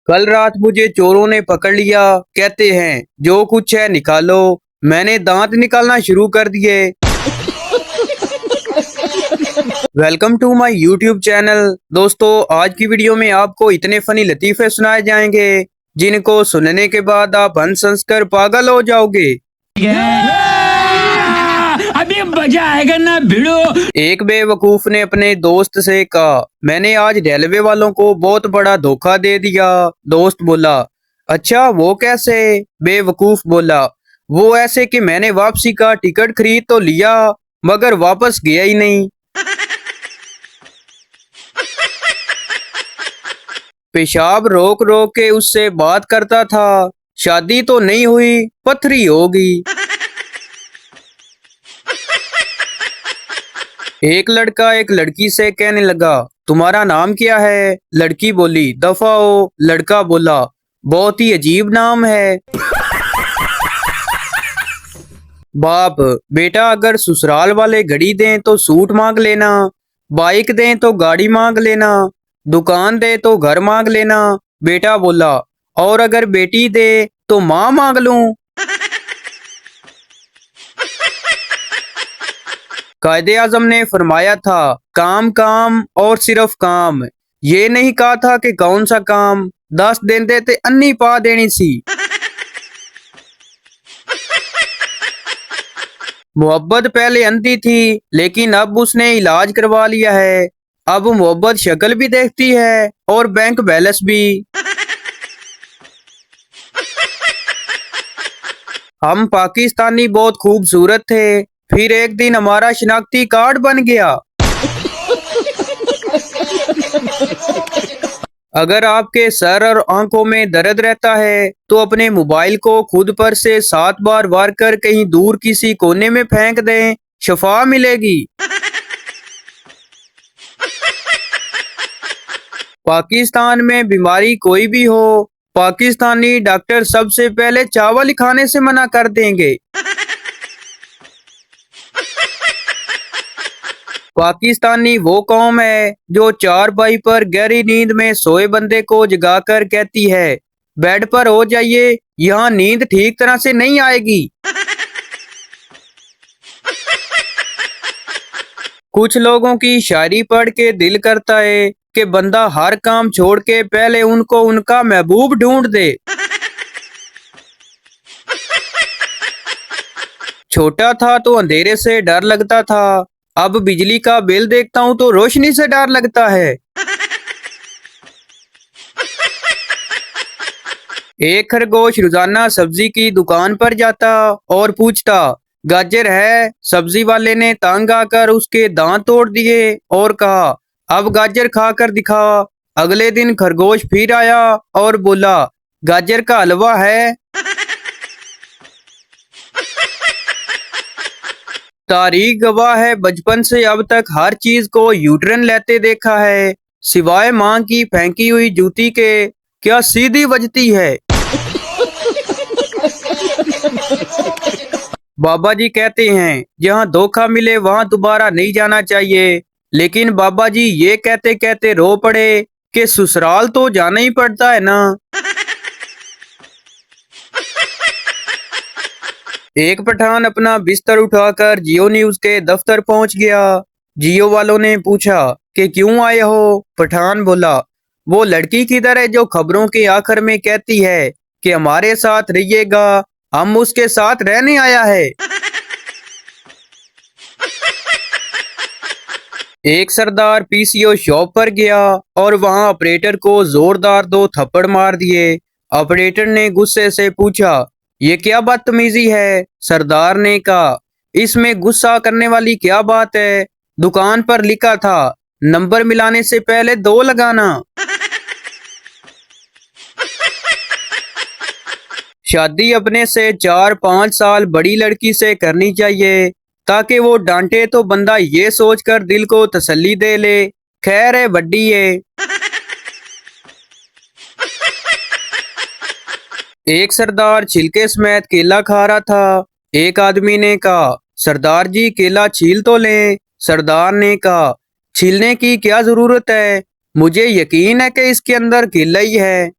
कल रात मुझे चोरों ने पकड़ लिया। कहते हैं जो कुछ है निकालो। मैंने दांत निकालना शुरू कर दिए। Welcome to my YouTube channel. दोस्तों, आज की वीडियो में आपको इतने फनी लतीफे सुनाए जाएंगे जिनको सुनने के बाद आप हंस हंस कर पागल हो जाओगे। अभी मजा आएगा ना भिड़ो। एक बेवकूफ ने अपने दोस्त से कहा, मैंने आज रेलवे वालों को बहुत बड़ा धोखा दे दिया। दोस्त बोला, अच्छा वो कैसे? बेवकूफ बोला, वो ऐसे कि मैंने वापसी का टिकट खरीद तो लिया मगर वापस गया ही नहीं। पेशाब रोक रोक के उससे बात करता था। शादी तो नहीं हुई, पथरी होगी। एक लड़का एक लड़की से कहने लगा, तुम्हारा नाम क्या है? लड़की बोली, दफा हो। लड़का बोला, बहुत ही अजीब नाम है। बाप, बेटा अगर ससुराल वाले घड़ी दें तो सूट मांग लेना, बाइक दें तो गाड़ी मांग लेना, दुकान दे तो घर मांग लेना। बेटा बोला, और अगर बेटी दे तो माँ मांग लूं। कायदे आजम ने फरमाया था, काम काम और सिर्फ काम। ये नहीं कहा था कि कौन सा काम। 10 दिन देते अन्नी पा देनी सी। मोहब्बत पहले अंधी थी लेकिन अब उसने इलाज करवा लिया है। अब मोहब्बत शक्ल भी देखती है और बैंक बैलेंस भी। हम पाकिस्तानी बहुत खूबसूरत थे, फिर एक दिन हमारा शिनाख्ती कार्ड बन गया। अगर आपके सर और आंखों में दर्द रहता है तो अपने मोबाइल को खुद पर से 7 बार वार कर कहीं दूर किसी कोने में फेंक दें, शफा मिलेगी। पाकिस्तान में बीमारी कोई भी हो, पाकिस्तानी डॉक्टर सबसे पहले चावल खाने से मना कर देंगे। पाकिस्तानी वो कौम है जो चारपाई पर गहरी नींद में सोए बंदे को जगाकर कहती है, बेड पर हो जाइए, यहाँ नींद ठीक तरह से नहीं आएगी। कुछ लोगों की शायरी पढ़ के दिल करता है कि बंदा हर काम छोड़ के पहले उनको उनका महबूब ढूंढ दे। छोटा था तो अंधेरे से डर लगता था, अब बिजली का बिल देखता हूँ तो रोशनी से डर लगता है। एक खरगोश रोजाना सब्जी की दुकान पर जाता और पूछता, गाजर है? सब्जी वाले ने तंग आकर उसके दांत तोड़ दिए और कहा, अब गाजर खाकर दिखा। अगले दिन खरगोश फिर आया और बोला, गाजर का हलवा है? तारीख गवाह है, बचपन से अब तक हर चीज को यूटर्न लेते देखा है, सिवाय माँ की फेंकी हुई जूती के। क्या सीधी बजती है। बाबा जी कहते हैं, जहाँ धोखा मिले वहां दोबारा नहीं जाना चाहिए, लेकिन बाबा जी ये कहते कहते रो पड़े कि ससुराल तो जाना ही पड़ता है ना। एक पठान अपना बिस्तर उठाकर जियो न्यूज के दफ्तर पहुंच गया। जियो वालों ने पूछा कि क्यों आए हो? पठान बोला, वो लड़की किधर है जो खबरों के आखिर में कहती है कि हमारे साथ रहिएगा, हम उसके साथ रहने आया है। एक सरदार पीसीओ शॉप पर गया और वहां ऑपरेटर को जोरदार 2 थप्पड़ मार दिए। ऑपरेटर ने गुस्से से पूछा, ये क्या बदतमीजी है? सरदार ने कहा, इसमें गुस्सा करने वाली क्या बात है? दुकान पर लिखा था, नंबर मिलाने से पहले 2 लगाना। शादी अपने से 4-5 साल बड़ी लड़की से करनी चाहिए ताकि वो डांटे तो बंदा ये सोचकर दिल को तसल्ली दे ले, खैर है बड्डी है। एक सरदार छिलके समेत केला खा रहा था। एक आदमी ने कहा, सरदार जी केला छील तो लें। सरदार ने कहा, छीलने की क्या जरूरत है, मुझे यकीन है कि इसके अंदर केला ही है।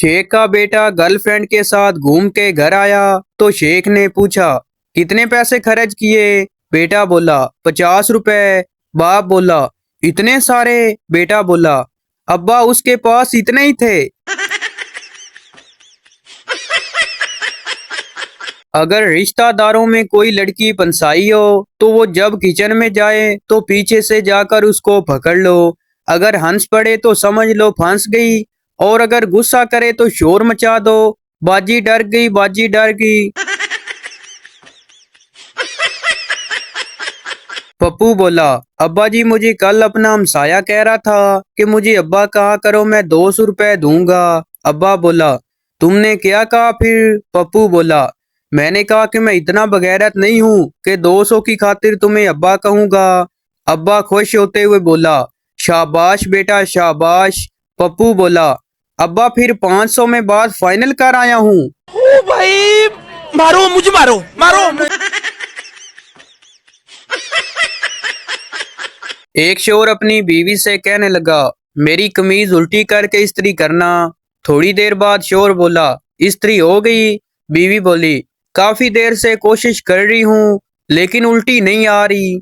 शेख का बेटा गर्लफ्रेंड के साथ घूम के घर आया तो शेख ने पूछा, कितने पैसे खर्च किए? बेटा बोला, 50 रुपए। बाप बोला, इतने सारे? बेटा बोला, अब्बा उसके पास इतने ही थे। अगर रिश्तेदारों में कोई लड़की पंसाई हो तो वो जब किचन में जाए तो पीछे से जाकर उसको पकड़ लो। अगर हंस पड़े तो समझ लो फंस गई, और अगर गुस्सा करे तो शोर मचा दो, बाजी डर गई, बाजी डर गई। पप्पू बोला, अब्बा जी मुझे कल अपना हमसाया कह रहा था कि मुझे अब्बा कहा करो, मैं 200 रुपए दूंगा। अब्बा बोला, तुमने क्या कहा फिर? पप्पू बोला, मैंने कहा कि मैं इतना बगैरत नहीं हूँ कि 200 की खातिर तुम्हें अब्बा कहूंगा। अब्बा खुश होते हुए बोला, शाबाश बेटा शाबाश। पप्पू बोला, अब्बा फिर 500 में बात फाइनल कर आया हूँ। ओ भाई, मारो मुझे, मारो मारो। एक शोर अपनी बीवी से कहने लगा, मेरी कमीज उल्टी करके इस्त्री करना। थोड़ी देर बाद शोर बोला, इस्त्री हो गई? बीवी बोली, काफी देर से कोशिश कर रही हूँ लेकिन उल्टी नहीं आ रही।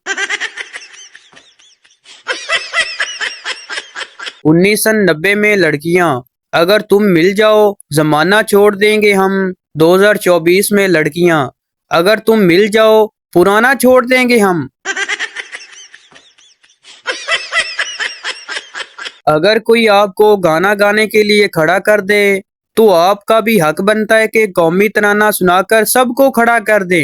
1990 में लड़कियां, अगर तुम मिल जाओ जमाना छोड़ देंगे हम। 2024 में लड़कियां, अगर तुम मिल जाओ पुराना छोड़ देंगे हम। अगर कोई आपको गाना गाने के लिए खड़ा कर दे तो आपका भी हक बनता है कि कौमी तराना सुनाकर सबको खड़ा कर दे।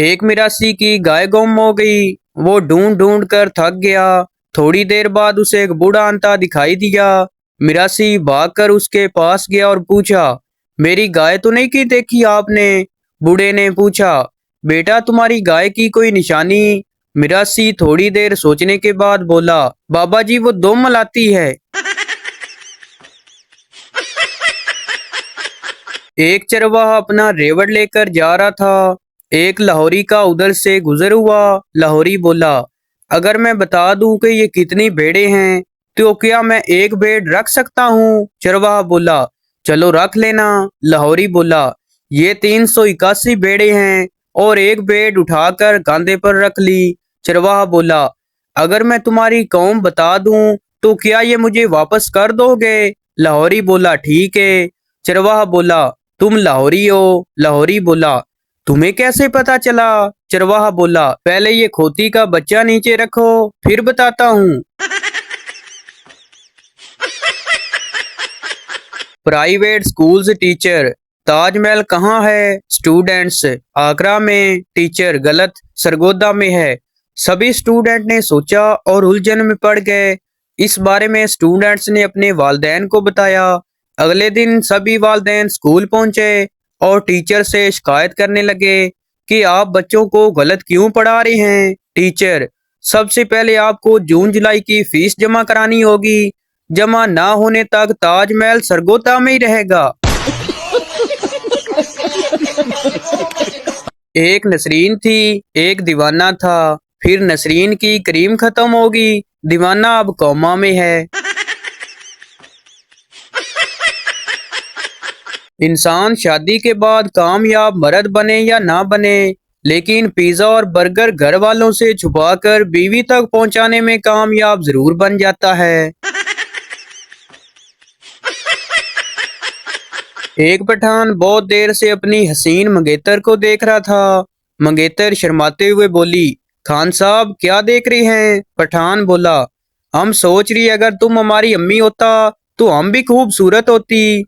एक मिरासी की गाय गुम हो गई। वो ढूंढ ढूंढ कर थक गया। थोड़ी देर बाद उसे एक बूढ़ा अंता दिखाई दिया। मिरासी भागकर उसके पास गया और पूछा, मेरी गाय तो नहीं की देखी आपने? बूढ़े ने पूछा, बेटा तुम्हारी गाय की कोई निशानी? मिरासी थोड़ी देर सोचने के बाद बोला, बाबा जी वो दो मलाती है। एक चरवाहा अपना रेवड़ लेकर जा रहा था। एक लाहौरी का उधर से गुजर हुआ। लाहौरी बोला, अगर मैं बता दूं कि ये कितनी भेड़ें हैं तो क्या मैं एक भेड़ रख सकता हूँ? चरवाहा बोला, चलो रख लेना। लाहौरी बोला, ये 381 भेड़ें हैं और एक भेड़ उठाकर कांधे पर रख ली। चरवाहा बोला, अगर मैं तुम्हारी कौम बता दूं तो क्या ये मुझे वापस कर दोगे? लाहौरी बोला, ठीक है। चरवाहा बोला, तुम लाहौरी हो? लाहौरी बोला, तुम्हें कैसे पता चला? चरवाहा बोला, पहले ये खोती का बच्चा नीचे रखो फिर बताता हूँ। प्राइवेट स्कूल्स टीचर, ताजमहल कहाँ है? स्टूडेंट्स, आगरा में। टीचर, गलत, सरगोदा में है। सभी स्टूडेंट ने सोचा और उलझन में पड़ गए। इस बारे में स्टूडेंट्स ने अपने वालिदैन को बताया। अगले दिन सभी वालिदैन स्कूल पहुंचे और टीचर से शिकायत करने लगे कि आप बच्चों को गलत क्यों पढ़ा रहे हैं। टीचर, सबसे पहले आपको जून जुलाई की फीस जमा करानी होगी। जमा ना होने तक ताजमहल सरगोदा में ही रहेगा। एक नसरीन थी, एक दीवाना था। फिर नसरीन की क्रीम खत्म होगी, दीवाना अब कोमा में है। इंसान शादी के बाद कामयाब मर्द बने या ना बने, लेकिन पिज्जा और बर्गर घर वालों से छुपाकर बीवी तक पहुंचाने में कामयाब जरूर बन जाता है। एक पठान बहुत देर से अपनी हसीन मंगेतर को देख रहा था। मंगेतर शर्माते हुए बोली, खान साहब क्या देख रहे हैं? पठान बोला, हम सोच रही अगर तुम हमारी अम्मी होता तो हम भी खूबसूरत होती।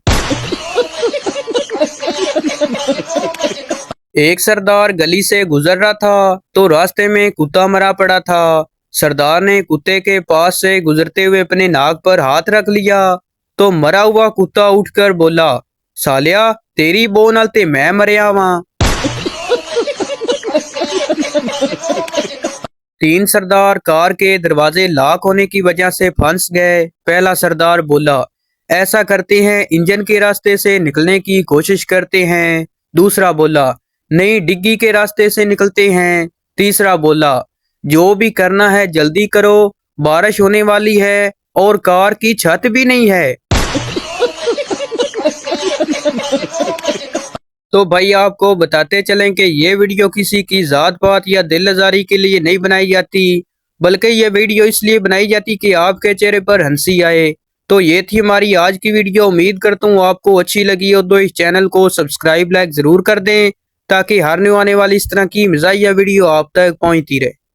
एक सरदार गली से गुजर रहा था तो रास्ते में कुत्ता मरा पड़ा था। सरदार ने कुत्ते के पास से गुजरते हुए अपने नाक पर हाथ रख लिया तो मरा हुआ कुत्ता उठकर बोला, सालिया तेरी बो नाल ते मैं मरिया वहां। 3 सरदार कार के दरवाजे लॉक होने की वजह से फंस गए। पहला सरदार बोला, ऐसा करते हैं इंजन के रास्ते से निकलने की कोशिश करते हैं। दूसरा बोला, नहीं डिग्गी के रास्ते से निकलते हैं। तीसरा बोला, जो भी करना है जल्दी करो, बारिश होने वाली है और कार की छत भी नहीं है। तो भाई आपको बताते चलें कि ये वीडियो किसी की जात पात या दिल आजारी के लिए नहीं बनाई जाती, बल्कि ये वीडियो इसलिए बनाई जाती कि आपके चेहरे पर हंसी आए। तो ये थी हमारी आज की वीडियो। उम्मीद करता हूँ आपको अच्छी लगी हो तो इस चैनल को सब्सक्राइब लाइक जरूर कर दें, ताकि हर न्यू आने वाली इस तरह की मज़ाहिया वीडियो आप तक पहुँचती रहे।